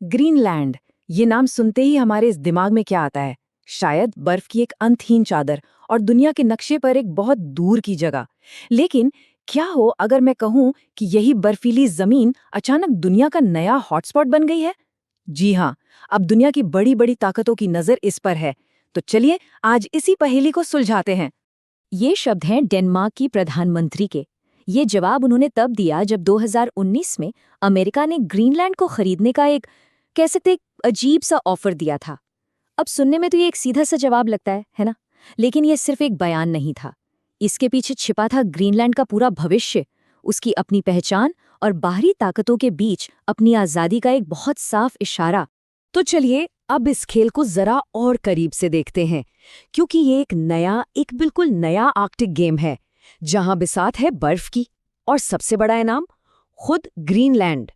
Greenland, ये नाम सुनते ही हमारे इस दिमाग में क्या आता है? शायद बर्फ की एक अंतहीन चादर और दुनिया के नक्शे पर एक बहुत दूर की जगह। लेकिन क्या हो अगर मैं कहूं कि यही बर्फीली जमीन अचानक दुनिया का नया हॉटस्पॉट बन गई है? जी हाँ, अब दुनिया की बड़ी बड़ी ताकतों की नजर इस पर है। तो चलिए आज इसी पहेली को सुलझाते हैं। ये शब्द हैं डेनमार्क की प्रधानमंत्री के। ये जवाब उन्होंने तब दिया जब 2019 में अमेरिका ने ग्रीनलैंड को खरीदने का एक कह सकते एक अजीब सा ऑफर दिया था। अब सुनने में तो ये एक सीधा सा जवाब लगता है ना? लेकिन ये सिर्फ एक बयान नहीं था। इसके पीछे छिपा था ग्रीनलैंड का पूरा भविष्य, उसकी अपनी पहचान और बाहरी ताकतों के बीच अपनी आज़ादी का एक बहुत साफ इशारा। तो चलिए अब इस खेल को जरा और करीब से देखते हैं, क्योंकि ये एक बिल्कुल नया आर्कटिक गेम है, जहां बिसात है बर्फ की और सबसे बड़ा इनाम खुद ग्रीनलैंड।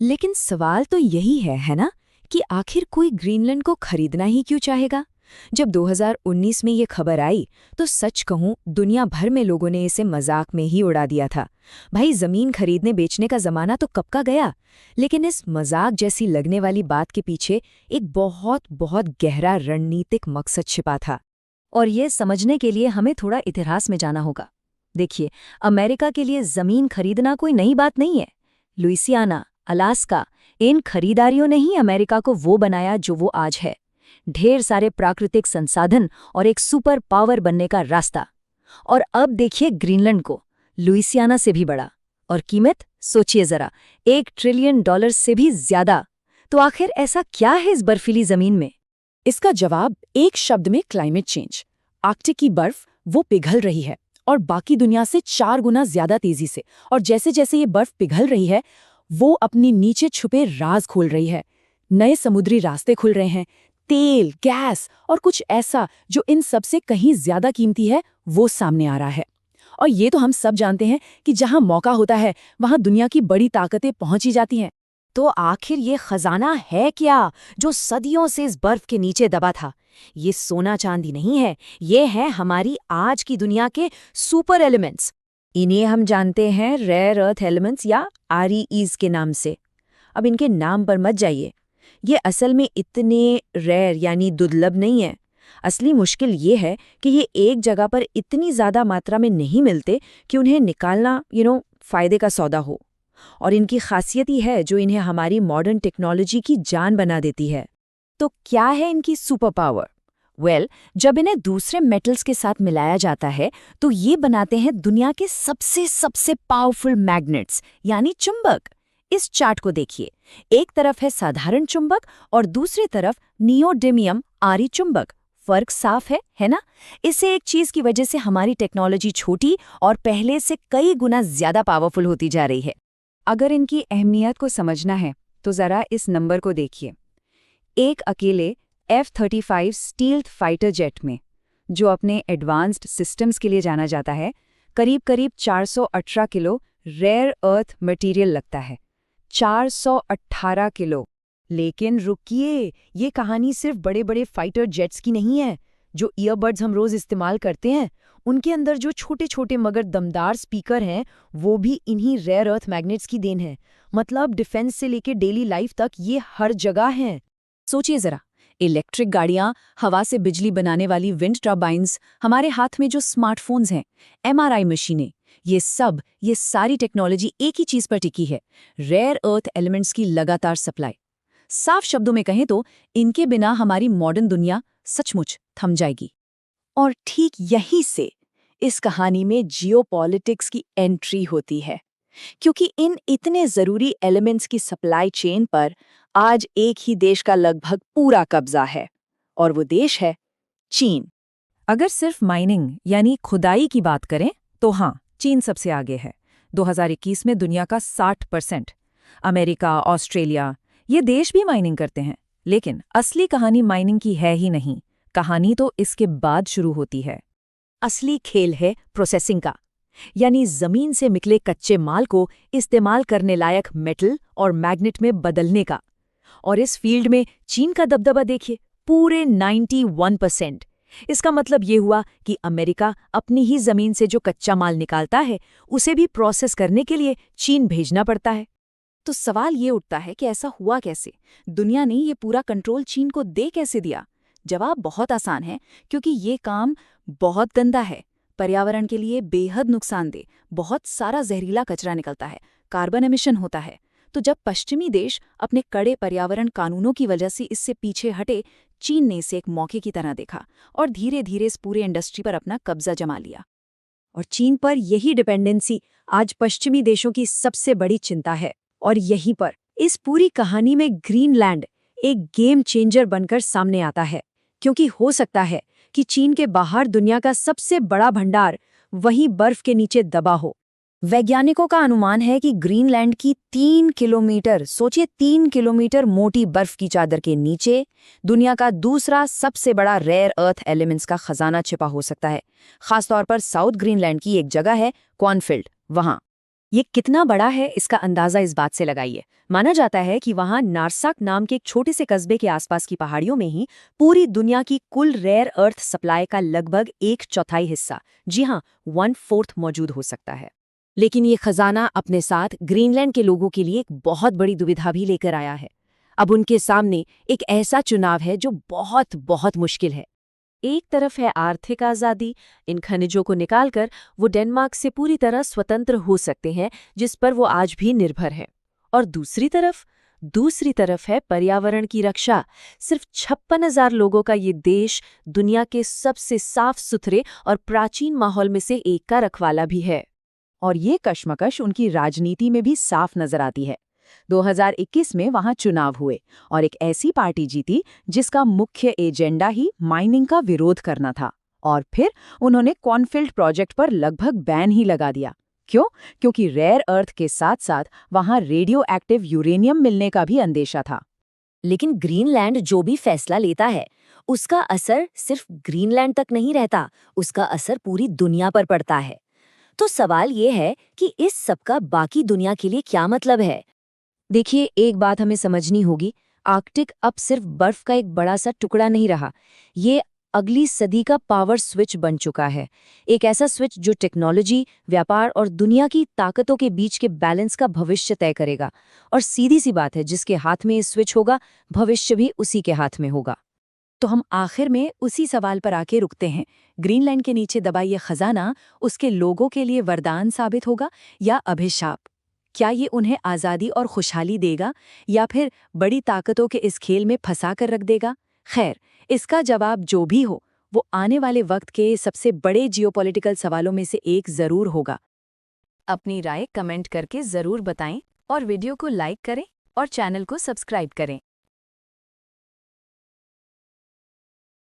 लेकिन सवाल तो यही है ना, कि आखिर कोई ग्रीनलैंड को खरीदना ही क्यों चाहेगा? जब 2019 में ये खबर आई तो सच कहूं दुनिया भर में लोगों ने इसे मजाक में ही उड़ा दिया था। भाई जमीन खरीदने बेचने का जमाना तो कब का गया। लेकिन इस मजाक जैसी लगने वाली बात के पीछे एक बहुत बहुत गहरा रणनीतिक मकसद छिपा था। और ये समझने के लिए हमें थोड़ा इतिहास में जाना होगा। देखिए, अमेरिका के लिए जमीन खरीदना कोई नई बात नहीं है। लुइसियाना, अलास्का, इन खरीदारियों ने ही अमेरिका को वो बनाया जो वो आज है। ढेर सारे प्राकृतिक संसाधन और एक सुपर पावर बनने का रास्ता। और अब देखिए ग्रीनलैंड को, लुइसियाना से भी बड़ा। और कीमत सोचिए जरा, $1 ट्रिलियन से भी ज्यादा। तो आखिर ऐसा क्या है इस बर्फीली जमीन में? इसका जवाब एक शब्द में क्लाइमेट चेंज। आर्कटिक की बर्फ वो पिघल रही है और बाकी दुनिया से 4 गुना ज्यादा तेजी से। और जैसे जैसे ये बर्फ पिघल रही है वो अपनी नीचे छुपे राज खोल रही है। नए समुद्री रास्ते खुल रहे हैं, तेल, गैस और कुछ ऐसा जो इन सबसे कहीं ज्यादा कीमती है वो सामने आ रहा है। और ये तो हम सब जानते हैं कि जहां मौका होता है वहां दुनिया की बड़ी ताकतें पहुंच ही जाती हैं। तो आखिर ये खजाना है क्या जो सदियों से इस बर्फ के नीचे दबा था? ये सोना चांदी नहीं है, ये है हमारी आज की दुनिया के सुपर एलिमेंट्स। इन्हें हम जानते हैं रेयर अर्थ एलिमेंट्स या REEs के नाम से। अब इनके नाम पर मत जाइए, ये असल में इतने रेयर यानी दुर्लभ नहीं है। असली मुश्किल ये है कि ये एक जगह पर इतनी ज़्यादा मात्रा में नहीं मिलते कि उन्हें निकालना फ़ायदे का सौदा हो। और इनकी खासियत ही है जो इन्हें हमारी मॉडर्न टेक्नोलॉजी की जान बना देती है। तो क्या है इनकी सुपर पावर? जब इन्हें दूसरे मेटल्स के साथ मिलाया जाता है तो ये बनाते हैं दुनिया के सबसे सबसे पावरफुल मैग्नेट्स यानी चुंबक। इस चार्ट को देखिए, एक तरफ है साधारण चुंबक और दूसरी तरफ नियोडिमियम आरी चुंबक। फर्क साफ है ना? इससे एक चीज की वजह से हमारी टेक्नोलॉजी छोटी और पहले से कई गुना ज्यादा पावरफुल होती जा रही है। अगर इनकी अहमियत को समझना है तो जरा इस नंबर को देखिए। एक अकेले F-35 स्टील्थ फाइटर जेट में, जो अपने एडवांस्ड सिस्टम्स के लिए जाना जाता है, करीब करीब 418 किलो रेयर अर्थ मटेरियल लगता है। 418 किलो। लेकिन रुकिए, ये कहानी सिर्फ बड़े बड़े फाइटर जेट्स की नहीं है। जो ईयरबड्स हम रोज इस्तेमाल करते हैं उनके अंदर जो छोटे छोटे मगर दमदार स्पीकर हैं वो भी इन्हीं रेयर अर्थ मैग्नेट्स की देन है। मतलब डिफेंस से लेके डेली लाइफ तक ये हर जगह हैं। सोचिए जरा, इलेक्ट्रिक गाड़ियां, हवा से बिजली बनाने वाली विंड टर्बाइन्स, हमारे हाथ में जो स्मार्टफोन्स हैं, MRI मशीनें, ये सारी टेक्नोलॉजी एक ही चीज पर टिकी है, रेयर अर्थ एलिमेंट्स की लगातार सप्लाई। साफ शब्दों में कहें तो इनके बिना हमारी मॉडर्न दुनिया सचमुच थम जाएगी। और ठीक यहीं से इस कहानी में जियोपॉलिटिक्स की एंट्री होती है, क्योंकि इन इतने जरूरी एलिमेंट्स की सप्लाई चेन पर आज एक ही देश का लगभग पूरा कब्जा है, और वो देश है चीन। अगर सिर्फ माइनिंग यानी खुदाई की बात करें तो हाँ, चीन सबसे आगे है। 2021 में दुनिया का 60%। अमेरिका, ऑस्ट्रेलिया, ये देश भी माइनिंग करते हैं। लेकिन असली कहानी माइनिंग की है ही नहीं, कहानी तो इसके बाद शुरू होती है। असली खेल है प्रोसेसिंग का, यानी जमीन से निकले कच्चे माल को इस्तेमाल करने लायक मेटल और मैग्नेट में बदलने का। और इस फील्ड में चीन का दबदबा देखिए, पूरे 91%। इसका मतलब ये हुआ कि अमेरिका अपनी ही जमीन से जो कच्चा माल निकालता है उसे भी प्रोसेस करने के लिए चीन भेजना पड़ता है। तो सवाल ये उठता है कि ऐसा हुआ कैसे? दुनिया ने ये पूरा कंट्रोल चीन को दे कैसे दिया? जवाब बहुत आसान है, क्योंकि ये काम बहुत गंदा है, पर्यावरण के लिए बेहद नुकसानदेह, बहुत सारा जहरीला कचरा निकलता है, कार्बन एमिशन होता है। तो जब पश्चिमी देश अपने कड़े पर्यावरण कानूनों की वजह से इससे पीछे हटे, चीन ने इसे एक मौके की तरह देखा और धीरे धीरे इस पूरे इंडस्ट्री पर अपना कब्जा जमा लिया। और चीन पर यही डिपेंडेंसी आज पश्चिमी देशों की सबसे बड़ी चिंता है। और यहीं पर इस पूरी कहानी में ग्रीनलैंड एक गेम चेंजर बनकर सामने आता है, क्योंकि हो सकता है कि चीन के बाहर दुनिया का सबसे बड़ा भंडार वहीं बर्फ के नीचे दबा हो। वैज्ञानिकों का अनुमान है कि ग्रीनलैंड की 3 किलोमीटर, सोचिए 3 किलोमीटर मोटी बर्फ की चादर के नीचे दुनिया का दूसरा सबसे बड़ा रेयर अर्थ एलिमेंट्स का खजाना छिपा हो सकता है। खासतौर पर साउथ ग्रीनलैंड की एक जगह है कॉर्नफील्ड, वहां। ये कितना बड़ा है इसका अंदाजा इस बात से लगाइए। माना जाता है कि वहां नारसाक नाम के एक छोटे से कस्बे के आसपास की पहाड़ियों में ही पूरी दुनिया की कुल रेयर अर्थ सप्लाई का लगभग 1/4 हिस्सा, जी हाँ 1/4 मौजूद हो सकता है। लेकिन ये खजाना अपने साथ ग्रीनलैंड के लोगों के लिए एक बहुत बड़ी दुविधा भी लेकर आया है। अब उनके सामने एक ऐसा चुनाव है जो बहुत बहुत मुश्किल है। एक तरफ है आर्थिक आज़ादी, इन खनिजों को निकालकर वो डेनमार्क से पूरी तरह स्वतंत्र हो सकते हैं, जिस पर वो आज भी निर्भर है। और दूसरी तरफ है पर्यावरण की रक्षा। सिर्फ 56,000 लोगों का ये देश दुनिया के सबसे साफ सुथरे और प्राचीन माहौल में से एक का रखवाला भी है। और ये कश्मकश उनकी राजनीति में भी साफ नजर आती है। 2021 में वहां चुनाव हुए और एक ऐसी पार्टी जीती जिसका मुख्य एजेंडा ही माइनिंग का विरोध करना था। और फिर उन्होंने कॉर्नफील्ड प्रोजेक्ट पर लगभग बैन ही लगा दिया। क्यों? क्योंकि रेयर अर्थ के साथ साथ वहां रेडियो एक्टिव यूरेनियम मिलने का भी अंदेशा था। लेकिन ग्रीनलैंड जो भी फैसला लेता है, उसका असर सिर्फ ग्रीनलैंड तक नहीं रहता, उसका असर पूरी दुनिया पर पड़ता है। तो सवाल ये है कि इस सब का बाकी दुनिया के लिए क्या मतलब है? देखिए, एक बात हमें समझनी होगी, आर्कटिक अब सिर्फ बर्फ का एक बड़ा सा टुकड़ा नहीं रहा, ये अगली सदी का पावर स्विच बन चुका है। एक ऐसा स्विच जो टेक्नोलॉजी, व्यापार और दुनिया की ताकतों के बीच के बैलेंस का भविष्य तय करेगा। और सीधी सी बात है, जिसके हाथ में ये स्विच होगा, भविष्य भी उसी के हाथ में होगा। तो हम आखिर में उसी सवाल पर आके रुकते हैं, ग्रीनलैंड के नीचे दबा ये खजाना उसके लोगों के लिए वरदान साबित होगा या अभिशाप? क्या ये उन्हें आज़ादी और खुशहाली देगा या फिर बड़ी ताकतों के इस खेल में फंसा कर रख देगा? खैर, इसका जवाब जो भी हो, वो आने वाले वक्त के सबसे बड़े जियोपॉलिटिकल सवालों में से एक जरूर होगा। अपनी राय कमेंट करके जरूर बताएं और वीडियो को लाइक करें और चैनल को सब्सक्राइब करें।